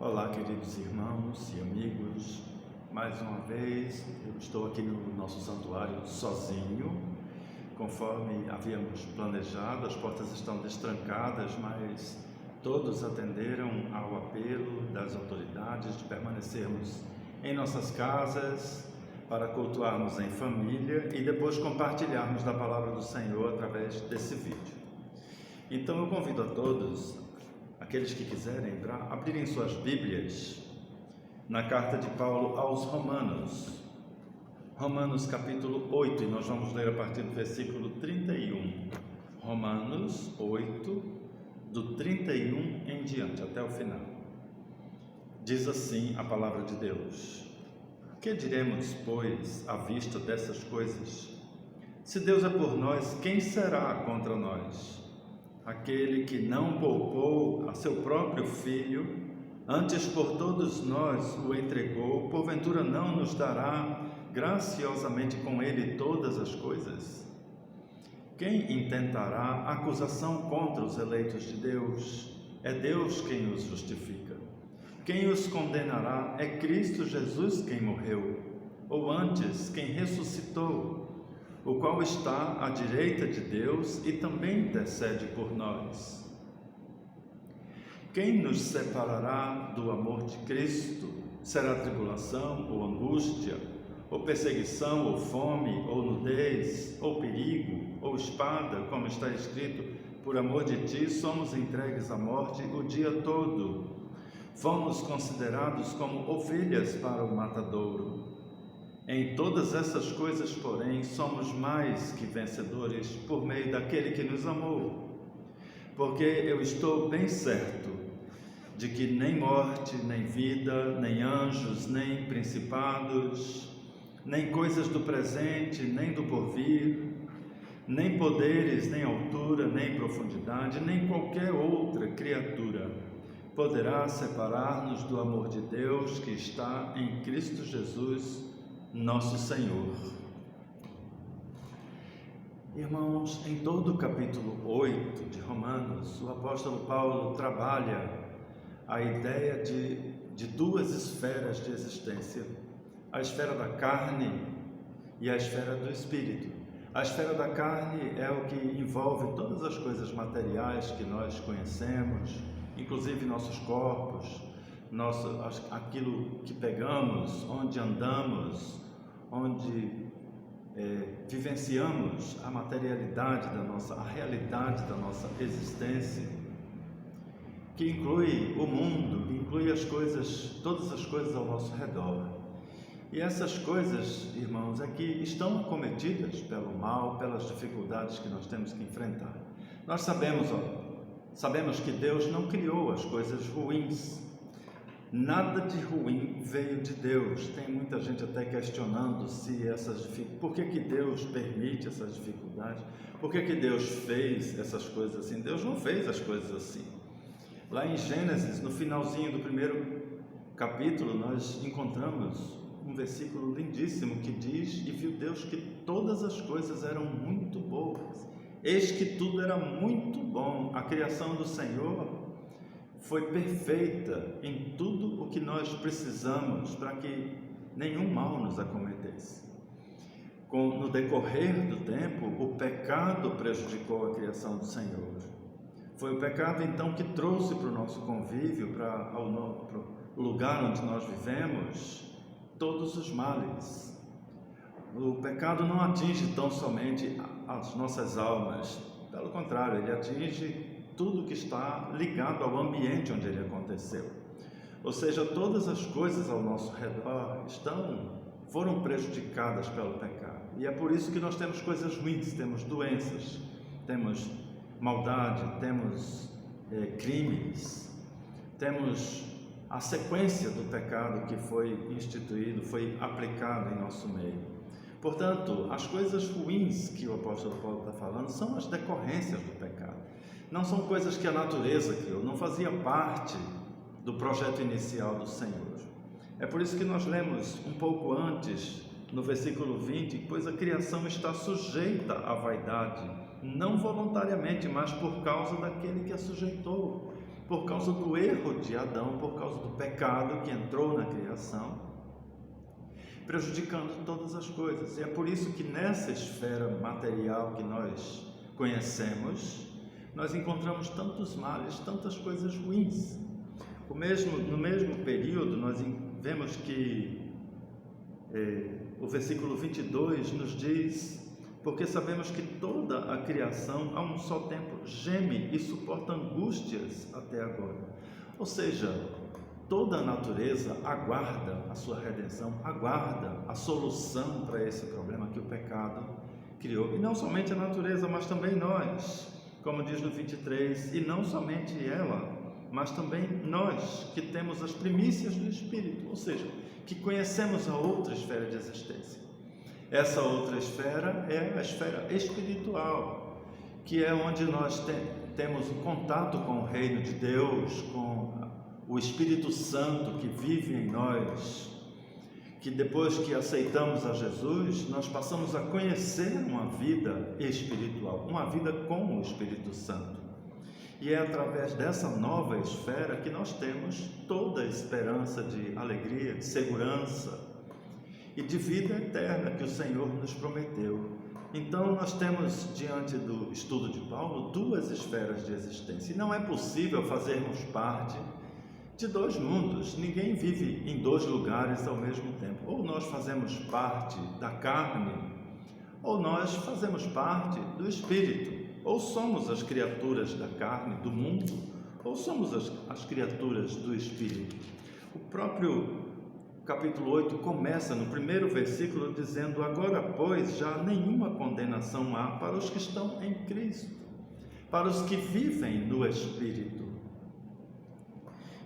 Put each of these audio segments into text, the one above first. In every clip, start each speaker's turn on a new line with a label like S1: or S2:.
S1: Olá, queridos irmãos e amigos. Mais uma vez, eu estou aqui no nosso santuário sozinho, conforme havíamos planejado. As portas estão destrancadas, mas todos atenderam ao apelo das autoridades de permanecermos em nossas casas para cultuarmos em família e depois compartilharmos da palavra do Senhor através desse vídeo. Então eu convido a todos, aqueles que quiserem, para abrirem suas Bíblias na carta de Paulo aos Romanos, Romanos capítulo 8, e nós vamos ler a partir do versículo 31. Romanos 8, do 31 em diante, até o final. Diz assim a palavra de Deus: que diremos, pois, à vista dessas coisas? Se Deus é por nós, quem será contra nós? Aquele que não poupou a seu próprio Filho, antes por todos nós o entregou, porventura não nos dará graciosamente com ele todas as coisas? Quem intentará acusação contra os eleitos de Deus? É Deus quem os justifica. Quem os condenará? É Cristo Jesus quem morreu, ou antes, quem ressuscitou, o qual está à direita de Deus e também intercede por nós. Quem nos separará do amor de Cristo? Será tribulação, ou angústia, ou perseguição, ou fome, ou nudez, ou perigo, ou espada, como está escrito: por amor de ti somos entregues à morte o dia todo. Fomos considerados como ovelhas para o matadouro. Em todas essas coisas, porém, somos mais que vencedores por meio daquele que nos amou. Porque eu estou bem certo de que nem morte, nem vida, nem anjos, nem principados, nem coisas do presente, nem do porvir, nem poderes, nem altura, nem profundidade, nem qualquer outra criatura poderá separar-nos do amor de Deus que está em Cristo Jesus, nosso Senhor. Irmãos, em todo o capítulo 8 de Romanos, o apóstolo Paulo trabalha a ideia de duas esferas de existência: a esfera da carne e a esfera do espírito. A esfera da carne é o que envolve todas as coisas materiais que nós conhecemos, inclusive nossos corpos, aquilo que pegamos, onde andamos, onde vivenciamos a materialidade a realidade da nossa existência, que inclui o mundo, que inclui todas as coisas ao nosso redor. E essas coisas, irmãos, aqui estão acometidas pelo mal, pelas dificuldades que nós temos que enfrentar. Nós sabemos que Deus não criou as coisas ruins. Nada de ruim veio de Deus. Tem muita gente até questionando se por que Deus permite essas dificuldades? Por que Deus fez essas coisas assim? Deus não fez as coisas assim. Lá em Gênesis, no finalzinho do primeiro capítulo, nós encontramos um versículo lindíssimo que diz: e viu Deus que todas as coisas eram muito boas. Eis que tudo era muito bom. A criação do Senhor foi perfeita em tudo o que nós precisamos para que nenhum mal nos acometesse. No decorrer do tempo, o pecado prejudicou a criação do Senhor. Foi o pecado então que trouxe para o nosso convívio, para o lugar onde nós vivemos, todos os males. O pecado não atinge tão somente as nossas almas, pelo contrário, ele atinge tudo que está ligado ao ambiente onde ele aconteceu. Ou seja, todas as coisas ao nosso redor foram prejudicadas pelo pecado. E é por isso que nós temos coisas ruins, temos doenças, temos maldade, temos crimes, temos a sequência do pecado que foi instituído, foi aplicado em nosso meio. Portanto, as coisas ruins que o apóstolo Paulo está falando são as decorrências do pecado. Não são coisas que a natureza criou, não fazia parte do projeto inicial do Senhor. É por isso que nós lemos um pouco antes, no versículo 20, pois a criação está sujeita à vaidade, não voluntariamente, mas por causa daquele que a sujeitou, por causa do erro de Adão, por causa do pecado que entrou na criação, prejudicando todas as coisas. E é por isso que nessa esfera material que nós conhecemos, nós encontramos tantos males, tantas coisas ruins. No mesmo período, nós vemos que o versículo 22 nos diz: porque sabemos que toda a criação a um só tempo geme e suporta angústias até agora. Ou seja, toda a natureza aguarda a sua redenção, aguarda a solução para esse problema que o pecado criou. E não somente a natureza, mas também nós, como diz no 23, e não somente ela, mas também nós, que temos as primícias do Espírito, ou seja, que conhecemos a outra esfera de existência. Essa outra esfera é a esfera espiritual, que é onde nós temos um contato com o reino de Deus, com o Espírito Santo que vive em nós, que depois que aceitamos a Jesus, nós passamos a conhecer uma vida espiritual, uma vida com o Espírito Santo. E é através dessa nova esfera que nós temos toda a esperança de alegria, de segurança e de vida eterna que o Senhor nos prometeu. Então nós temos, diante do estudo de Paulo, duas esferas de existência. E não é possível fazermos parte de dois mundos. Ninguém vive em dois lugares ao mesmo tempo. Ou nós fazemos parte da carne, ou nós fazemos parte do Espírito. Ou somos as criaturas da carne, do mundo, ou somos as criaturas do Espírito. O próprio capítulo 8 começa no primeiro versículo dizendo: agora, pois, já nenhuma condenação há para os que estão em Cristo, para os que vivem no Espírito.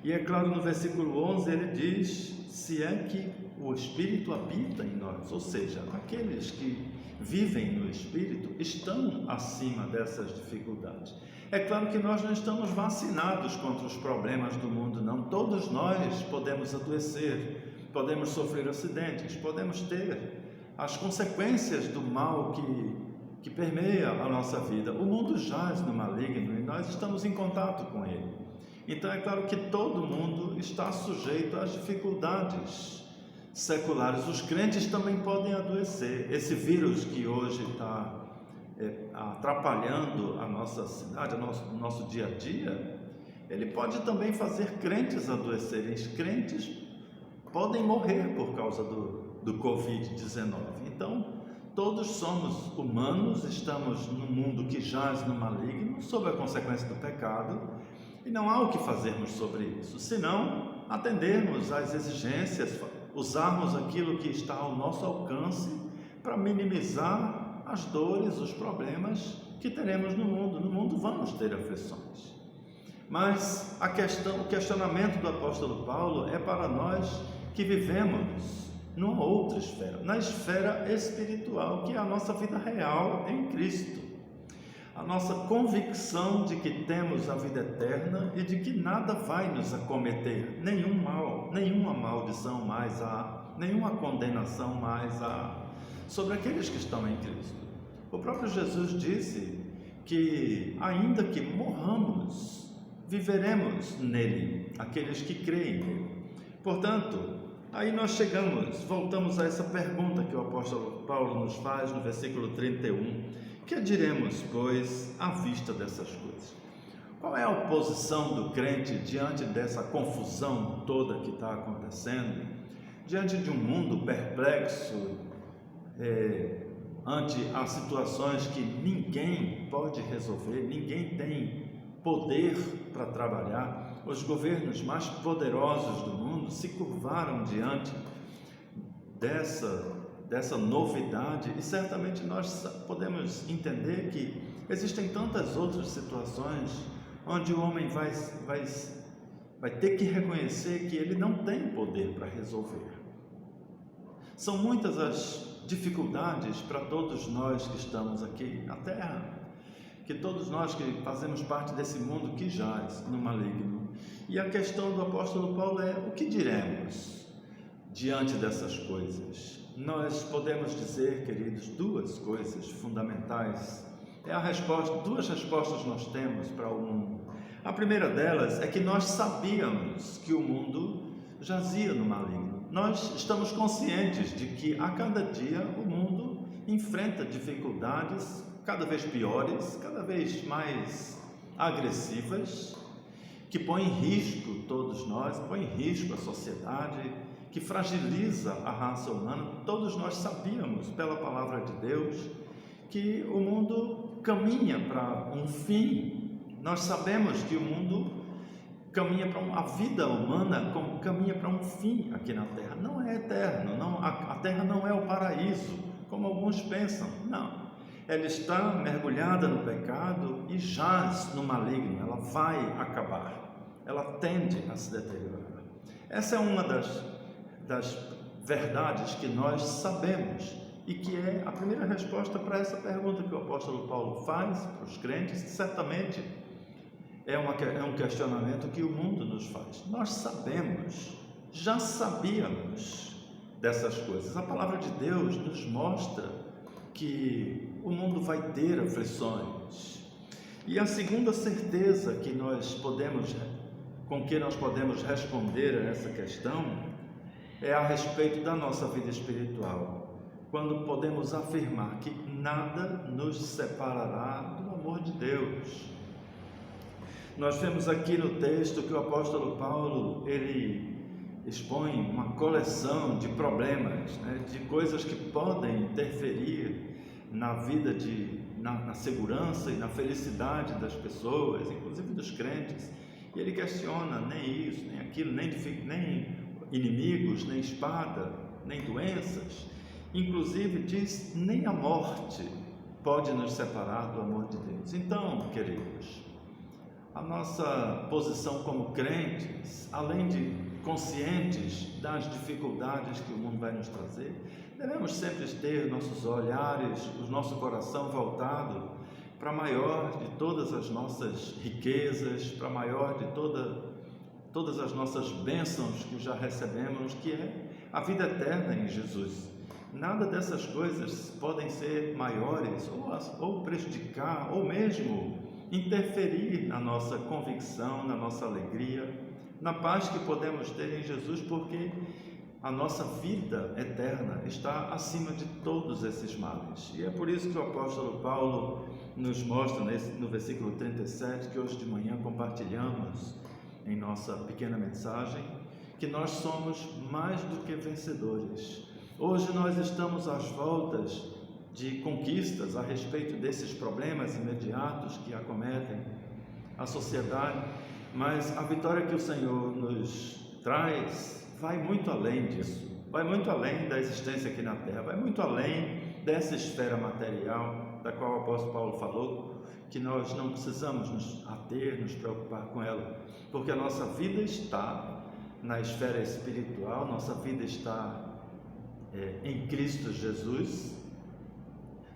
S1: E é claro, no versículo 11 ele diz: se é que o Espírito habita em nós, ou seja, aqueles que vivem no Espírito estão acima dessas dificuldades. É claro que nós não estamos vacinados contra os problemas do mundo, não. Todos nós podemos adoecer, podemos sofrer acidentes, podemos ter as consequências do mal que permeia a nossa vida. O mundo jaz no maligno e nós estamos em contato com ele. Então é claro que todo mundo está sujeito às dificuldades seculares. Os crentes também podem adoecer. Esse vírus que hoje está atrapalhando a nossa cidade, o nosso dia a dia, ele pode também fazer crentes adoecerem. Os crentes podem morrer por causa do Covid-19. Então, todos somos humanos, estamos num mundo que jaz no maligno, sob a consequência do pecado, e não há o que fazermos sobre isso, senão atendermos às exigências, usarmos aquilo que está ao nosso alcance para minimizar as dores, os problemas que teremos no mundo. No mundo vamos ter aflições. Mas o questionamento do apóstolo Paulo é para nós que vivemos numa outra esfera, na esfera espiritual, que é a nossa vida real em Cristo. A nossa convicção de que temos a vida eterna e de que nada vai nos acometer, nenhum mal, nenhuma maldição mais há, nenhuma condenação mais há sobre aqueles que estão em Cristo. O próprio Jesus disse que ainda que morramos, viveremos nele, aqueles que creem nele. Portanto, aí nós voltamos a essa pergunta que o apóstolo Paulo nos faz no versículo 31. Que diremos, pois, à vista dessas coisas? Qual é a oposição do crente diante dessa confusão toda que está acontecendo? Diante de um mundo perplexo, ante as situações que ninguém pode resolver, ninguém tem poder para trabalhar. Os governos mais poderosos do mundo se curvaram diante dessa novidade, e certamente nós podemos entender que existem tantas outras situações onde o homem vai ter que reconhecer que ele não tem poder para resolver. São muitas as dificuldades para todos nós que estamos aqui na Terra, que todos nós que fazemos parte desse mundo que jaz no maligno. E a questão do apóstolo Paulo é: o que diremos diante dessas coisas? Nós podemos dizer, queridos, duas coisas fundamentais. Duas respostas nós temos para o mundo. A primeira delas é que nós sabíamos que o mundo jazia no maligno. Nós estamos conscientes de que a cada dia o mundo enfrenta dificuldades cada vez piores, cada vez mais agressivas, que põem em risco todos nós, põem em risco a sociedade, que fragiliza a raça humana. Todos nós sabíamos, pela palavra de Deus, que o mundo caminha para um fim. Nós sabemos que o mundo caminha para a vida humana caminha para um fim aqui na Terra. Não é eterno, não, a Terra não é o paraíso, como alguns pensam. Não, ela está mergulhada no pecado e jaz no maligno. Ela vai acabar, ela tende a se deteriorar. Essa é uma das verdades que nós sabemos e que é a primeira resposta para essa pergunta que o apóstolo Paulo faz para os crentes. Certamente é um questionamento que o mundo nos faz. Nós sabemos, já sabíamos dessas coisas. A palavra de Deus nos mostra que o mundo vai ter aflições. E a segunda certeza com que nós podemos responder a essa questão é a respeito da nossa vida espiritual, quando podemos afirmar que nada nos separará do amor de Deus. Nós vemos aqui no texto que o apóstolo Paulo, ele expõe uma coleção de problemas, de coisas que podem interferir na vida, na segurança e na felicidade das pessoas, inclusive dos crentes. E ele questiona nem isso, nem aquilo, nem inimigos, nem espada, nem doenças. Inclusive diz, nem a morte pode nos separar do amor de Deus. Então, queridos, a nossa posição como crentes, além de conscientes das dificuldades que o mundo vai nos trazer, devemos sempre ter nossos olhares, o nosso coração voltado para a maior de todas as nossas riquezas, para a maior de todas as nossas bênçãos que já recebemos, que é a vida eterna em Jesus. Nada dessas coisas podem ser maiores ou prejudicar, ou mesmo interferir na nossa convicção, na nossa alegria, na paz que podemos ter em Jesus, porque a nossa vida eterna está acima de todos esses males. E é por isso que o apóstolo Paulo nos mostra no versículo 37, que hoje de manhã compartilhamos em nossa pequena mensagem, que nós somos mais do que vencedores. Hoje nós estamos às voltas de conquistas a respeito desses problemas imediatos que acometem a sociedade, mas a vitória que o Senhor nos traz vai muito além disso, vai muito além da existência aqui na Terra, vai muito além dessa esfera material da qual o apóstolo Paulo falou, que nós não precisamos nos ater, nos preocupar com ela, porque a nossa vida está na esfera espiritual, nossa vida está em Cristo Jesus.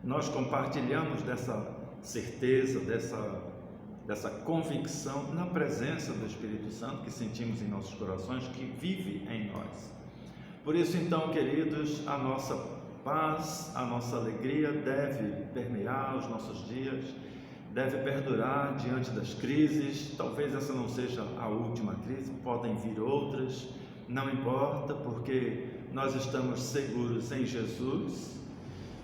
S1: Nós compartilhamos dessa certeza, dessa convicção na presença do Espírito Santo que sentimos em nossos corações, que vive em nós. Por isso, então, queridos, a nossa paz, a nossa alegria deve permear os nossos dias, deve perdurar diante das crises. Talvez essa não seja a última crise, podem vir outras, não importa, porque nós estamos seguros em Jesus.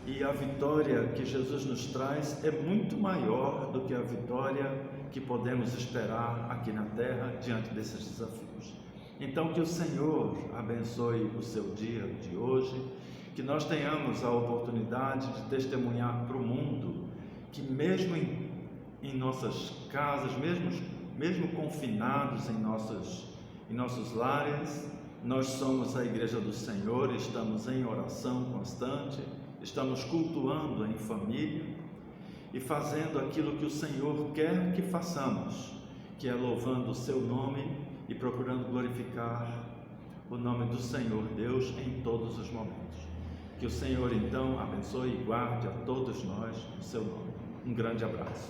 S1: E a vitória que Jesus nos traz é muito maior do que a vitória que podemos esperar aqui na terra diante desses desafios. Então, que o Senhor abençoe o seu dia de hoje, que nós tenhamos a oportunidade de testemunhar para o mundo que mesmo em nossas casas, mesmo confinados em nossos lares, nós somos a igreja do Senhor, estamos em oração constante, estamos cultuando em família e fazendo aquilo que o Senhor quer que façamos, que é louvando o seu nome e procurando glorificar o nome do Senhor Deus em todos os momentos. Que o Senhor então abençoe e guarde a todos nós no seu nome. Um grande abraço.